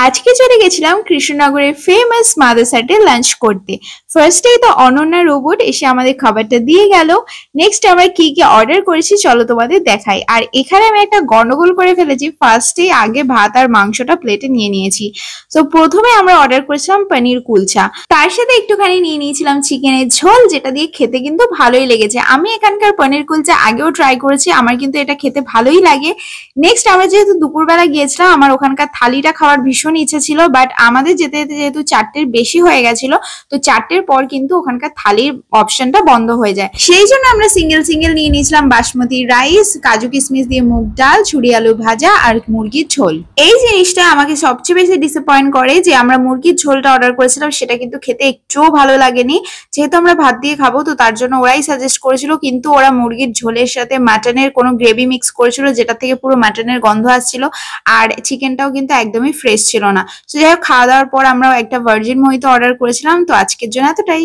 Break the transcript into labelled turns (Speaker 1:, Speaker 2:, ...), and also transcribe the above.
Speaker 1: আজকে চলে গেছিলাম কৃষ্ণনগরের ফেমাস মাদাসাটে লাঞ্চ করতে। ফার্স্টেই তো অনন্যা রোবট এসে আমাদের খাবারটা দিয়ে গেল। নেক্সট আমরা কি কি অর্ডার করেছি চলো তোমাদের দেখাই। আর এখানে আমি একটা গন্ডগোল করে ফেলেছি, ফার্স্টেই আগে ভাত আর মাংসটা প্লেটে নিয়ে নিয়েছি। তো প্রথমে আমরা অর্ডার করেছিলাম পনির কুলচা, তার সাথে একটুখানি নিয়ে নিয়েছিলাম চিকেনের ঝোল, যেটা দিয়ে খেতে কিন্তু ভালোই লেগেছে। আমি এখানকার পনির কুলচা আগেও ট্রাই করেছি, আমার কিন্তু এটা খেতে ভালোই লাগে। নেক্সট আমরা যেহেতু দুপুরবেলা গিয়েছিলাম, আমার ওখানকার থালিটা খাওয়ার ভীষণ ইচ্ছে ছিল, বাট আমাদের যেতে যেতে যেহেতু 4টের বেশি হয়ে গেছিল, তো 4টের পর কিন্তু ওখানকার থালির অপশনটা বন্ধ হয়ে যায়। সেই জন্য আমরা সিঙ্গেল সিঙ্গেল নিয়ে নিয়েছিলাম বাসমতি রাইস, কাজু কিশমিশ দিয়ে মুগ ডাল, ছুরি আলু ভাজা আর মুরগির ঝোল। এই জিনিসটা আমাকে সবচেয়ে বেশি ডিসঅ্যাপয়েন্ট করে যে আমরা মুরগির ঝোলটা অর্ডার করেছিলাম, সেটা কিন্তু খেতে একটুও ভালো লাগেনি। যেহেতু আমরা ভাত দিয়ে খাবো, তো তার জন্য ওরাই সাজেস্ট করেছিল, কিন্তু ওরা মুরগির ঝোলের সাথে মাটনের কোনো গ্রেভি মিক্স করেছিল, যেটা থেকে পুরো মাটনের গন্ধ আসছিল। আর চিকেনটাও কিন্তু একদমই ফ্রেশ ছিল না। তো যাই হোক, খাওয়া দাওয়ার পর আমরা একটা ভার্জিন মোহিতো অর্ডার করেছিলাম। তো আজকের জন্য এতটাই।